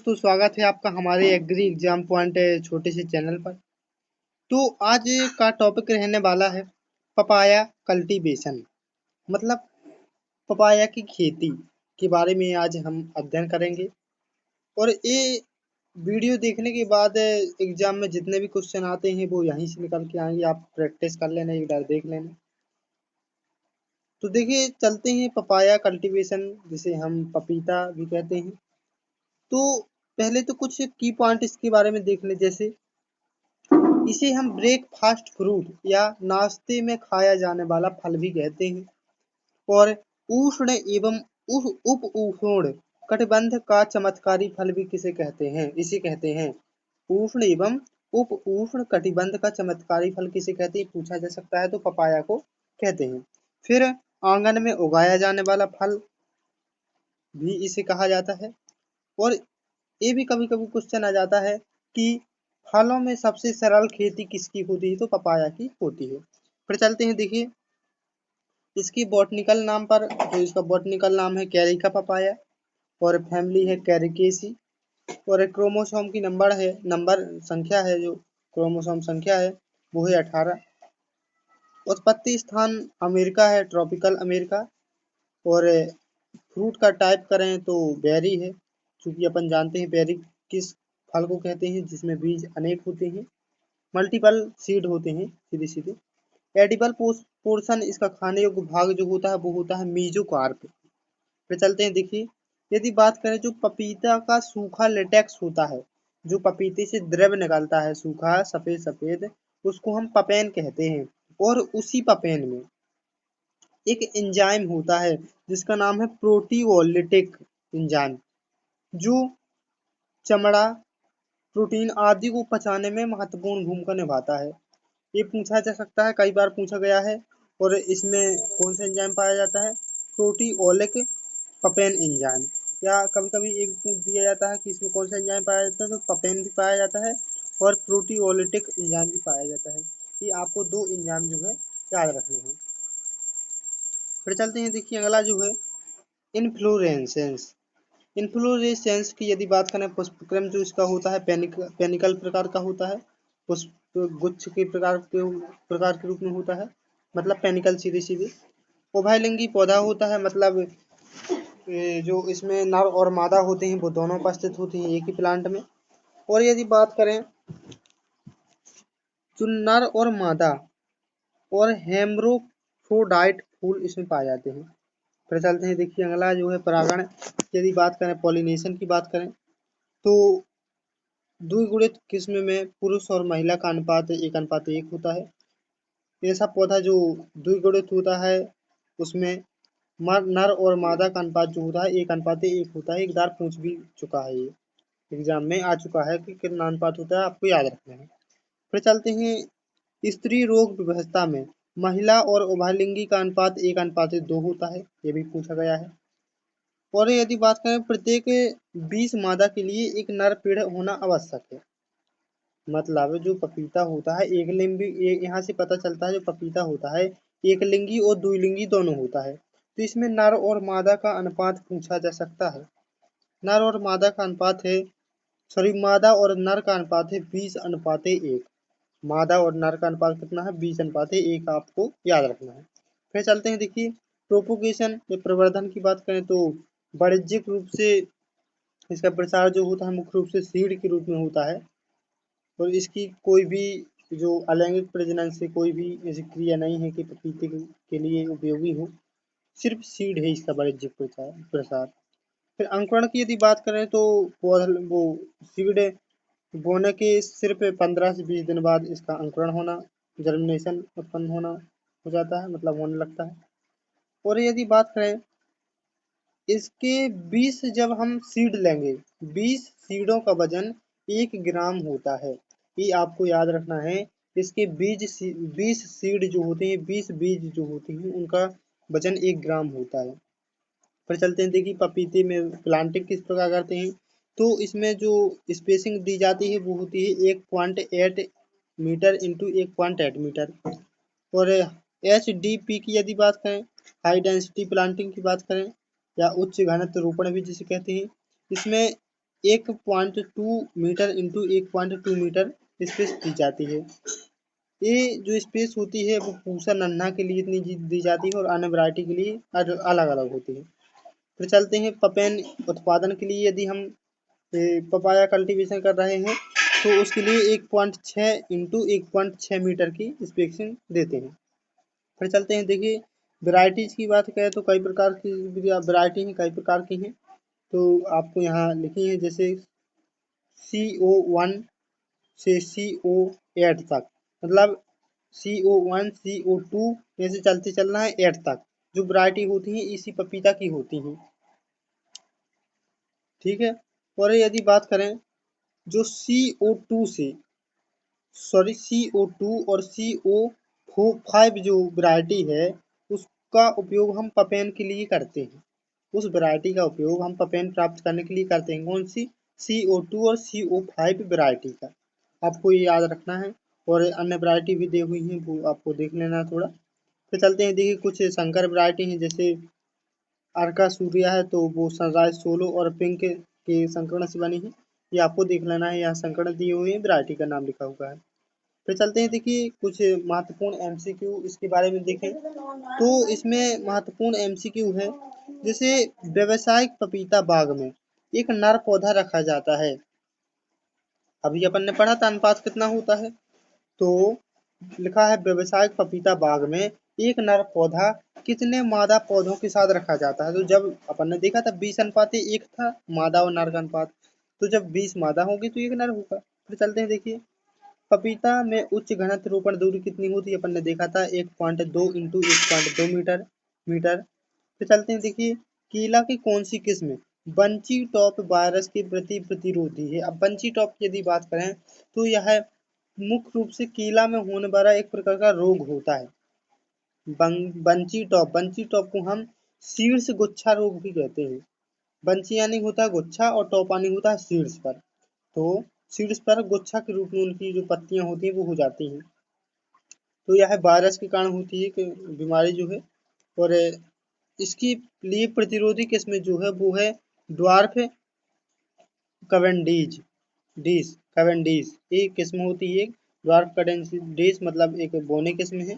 दोस्तों स्वागत है आपका हमारे एग्री एग्जाम पॉइंट छोटे से चैनल पर। तो आज का टॉपिक रहने वाला है पपाया कल्टीवेशन, मतलब पपाया की खेती के बारे में आज हम अध्ययन करेंगे। और ये वीडियो देखने के बाद एग्जाम में जितने भी क्वेश्चन आते हैं वो यहीं से निकल के आएंगे, आप प्रैक्टिस कर लेना, एक बार देख लेना। तो देखिए चलते हैं पपाया कल्टीवेशन, जिसे हम पपीता भी कहते हैं। तो पहले तो कुछ की पॉइंट इसके बारे में देख ले। जैसे इसे हम ब्रेकफास्ट फ्रूट या नाश्ते में खाया जाने वाला फल भी कहते हैं। और उष्ण एवं उप उष्ण कटिबंध का चमत्कारी फल भी किसे कहते हैं, इसे कहते हैं। उष्ण एवं उप उष्ण कटिबंध का चमत्कारी फल किसे कहते हैं, पूछा जा सकता है, तो पपाया को कहते हैं। फिर आंगन में उगाया जाने वाला फल भी इसे कहा जाता है। और ये भी कभी कभी क्वेश्चन आ जाता है कि फलों में सबसे सरल खेती किसकी होती है, तो पपाया की होती है। फिर चलते हैं, देखिए इसकी बॉटनिकल नाम पर, जो इसका बॉटनिकल नाम है कैरिका पपाया, और फैमिली है कैरिकेसी, और एक क्रोमोसोम की नंबर संख्या है, जो क्रोमोसोम संख्या है वो है 18। उत्पत्ति स्थान अमेरिका है, ट्रॉपिकल अमेरिका। और फ्रूट का टाइप करें तो बेरी है, क्योंकि अपन जानते हैं बेरी किस फल को कहते हैं जिसमें बीज अनेक होते हैं, मल्टीपल सीड होते हैं सीधे सीधे। एडिबल पोर्शन, इसका खाने योग्य भाग जो होता है वो होता है मीजोकार्प। फिर चलते हैं, देखिए यदि बात करें जो पपीता का सूखा लेटेक्स होता है, जो पपीते से द्रव निकलता है सूखा सफेद सफेद, उसको हम पपेन कहते हैं। और उसी पपेन में एक एंजाइम होता है जिसका नाम है प्रोटीओलिटिक एंजाइम, जो चमड़ा प्रोटीन आदि को पचाने में महत्वपूर्ण भूमिका निभाता है। ये पूछा जा सकता है, कई बार पूछा गया है। और इसमें कौन सा एंजाइम पाया जाता है, प्रोटीओलिक पपेन एंजाइम। या कभी कभी ये भी पूछ दिया जाता है कि इसमें कौन सा एंजाइम पाया जाता है, तो पपेन भी पाया जाता है और प्रोटीओलिटिक एंजाइम भी पाया जाता है। ये आपको दो एंजाइम जो है याद रखने हैं। फिर चलते हैं, देखिए अगला जो है इन्फ्लोरेसेंस। इन्फ्लोरेसेंस की यदि बात करें, पुष्पक्रम जो इसका होता है पेनिकल प्रकार का होता है, पुष्प गुच्छ के प्रकार के रूप में होता है, मतलब पेनिकल सीधे सीधे। उभयलिंगी पौधा होता है, मतलब जो इसमें नर और मादा होते हैं वो दोनों उपस्थित होते हैं एक ही प्लांट में। और यदि बात करें जो नर और मादा और हेम्ब्रोफ्रोडाइट फूल इसमें पाए जाते हैं। फिर चलते हैं, देखिए अगला जो है परागण। यदि बात करें पॉलिनेशन की बात करें, तो द्विगुणित किस्म में पुरुष और महिला का अनुपात 1:1 होता है। ऐसा पौधा जो द्विगुणित होता है उसमें नर और मादा का अनुपात जो होता है 1:1 होता है। एक बार पूछ भी चुका है, ये एग्जाम में आ चुका है कि कितना अनुपात होता है, आपको याद रखना है। फिर चलते हैं स्त्री रोग व्यवस्था में महिला और उभयलिंगी का अनुपात 1:2 होता है, ये भी पूछा गया है। और यदि बात करें प्रत्येक 20 मादा के लिए एक नर पेड़ होना आवश्यक है। मतलब जो पपीता होता है एक लिंगी, यहाँ से पता चलता है जो पपीता होता है एक लिंगी और द्विलिंगी दोनों होता है। तो इसमें नर और मादा का अनुपात पूछा जा सकता है। नर और मादा का अनुपात है, सॉरी मादा और नर का अनुपात है 20:1। मादा और नर का अनुपात कितना है, 20:1, आपको याद रखना है। फिर चलते हैं, देखिए प्रोपोगेशन या प्रवर्धन की बात करें तो वाणिज्यिक रूप से इसका प्रसार जो होता है मुख्य रूप से सीड के रूप में होता है। और इसकी कोई भी जो अलैंगिक प्रजनन से कोई भी ऐसी क्रिया नहीं है कि पपीते के लिए उपयोगी हो, सिर्फ सीड है इसका वाणिज्यिक प्रसार। फिर अंकुरण की यदि बात करें तो वो सीड बोने के सिर्फ 15 से 20 दिन बाद इसका अंकुरण होना, जर्मिनेशन उत्पन्न होना हो जाता है, मतलब होने लगता है। और यदि बात करें इसके 20 जब हम सीड लेंगे, 20 सीडों का वजन 1 ग्राम होता है, ये आपको याद रखना है। इसके 20 सीड जो होते हैं, 20 बीज जो होते हैं उनका वजन 1 ग्राम होता है। फिर चलते हैं, देखिए पपीते में प्लांटिंग किस प्रकार करते हैं, तो इसमें जो स्पेसिंग दी जाती है वो होती है 1.8 मीटर इंटू 1.8 मीटर। और HDP की यदि बात करें, हाई डेंसिटी प्लांटिंग की बात करें या उच्च घनत्व रोपण भी जिसे कहते हैं, इसमें 1.2 मीटर इंटू 1.2 मीटर स्पेस दी जाती है। ये जो स्पेस होती है वो पूसा नन्हा के लिए इतनी दी जाती है और अन्य वैरायटी के लिए अलग अलग होती है। फिर चलते हैं पपेन उत्पादन के लिए। यदि हम पपाया कल्टीवेशन कर रहे हैं तो उसके लिए 1.6 इंटू 1.6 मीटर की स्पेसिंग देते हैं। फिर चलते हैं, देखिए वैरायटीज की बात करें तो कई प्रकार की वैरायटी हैं, कई प्रकार की हैं। तो आपको यहाँ लिखी है, जैसे CO1 से CO8 तक, मतलब CO1 CO2 में से चलते चलना है 8 तक जो वैरायटी होती है इसी पपीता की होती हैं। ठीक है। और यदि बात करें जो CO2 और CO5 जो वैरायटी है उसका उपयोग हम पपेन के लिए करते हैं। उस वैरायटी का उपयोग हम पपेन प्राप्त करने के लिए करते हैं। कौन सी? CO2 और CO5 वैरायटी का आपको ये याद रखना है। और अन्य वैरायटी भी दी हुई हैं, वो आपको देख लेना थोड़ा। फिर चलते हैं, देखिए कुछ संकर वैरायटी हैं, जैसे अर्का सूर्या है तो वो सनराइज सोलो और पिंक के संकरण से बनी है। ये आपको देख लेना है, यहाँ संकरण दिए हुए हैं, वैरायटी का नाम लिखा हुआ है। फिर चलते हैं, देखिए कुछ महत्वपूर्ण MCQ इसके बारे में देखें तो इसमें महत्वपूर्ण MCQ है, जैसे व्यावसायिक पपीता बाग में एक नर पौधा रखा जाता है। अभी अपन ने पढ़ा था अनुपात कितना होता है, तो लिखा है व्यावसायिक पपीता बाग में एक नर पौधा कितने मादा पौधों के साथ रखा जाता है। तो जब अपन ने देखा था 20:1 था मादा और नर का अनुपात, तो जब 20 मादा होगी तो एक नर होगा। फिर चलते हैं, देखिए पपीता में उच्च घनत्व रोपण दूरी कितनी होती है, अपन ने देखा था 1.2 इंटू 1.2 मीटर। फिर चलते हैं, देखिए केला की कौन सी किस्म बंची टॉप वायरस के प्रति प्रतिरोधी है। अब बंची टॉप की यदि बात करें तो यह मुख्य रूप से केला में होने वाला एक प्रकार का रोग होता है। बंची टॉप को हम शीर्ष गुच्छा रोग भी कहते हैं। बंची यानी होता है गुच्छा और टॉप यानी होता है शीर्ष पर। तो शीर्ष पर गुच्छा के रूप में उनकी जो पत्तियां होती हैं वो हो जाती हैं। तो यह वायरस के कारण होती है कि बीमारी जो है। और इसकी लिए प्रतिरोधी किस्म जो है वो है ड्वार्फ कैवेंडिश। एक किस्म होती है ड्वार्फ कैवेंडिश, मतलब एक बोने किस्म है।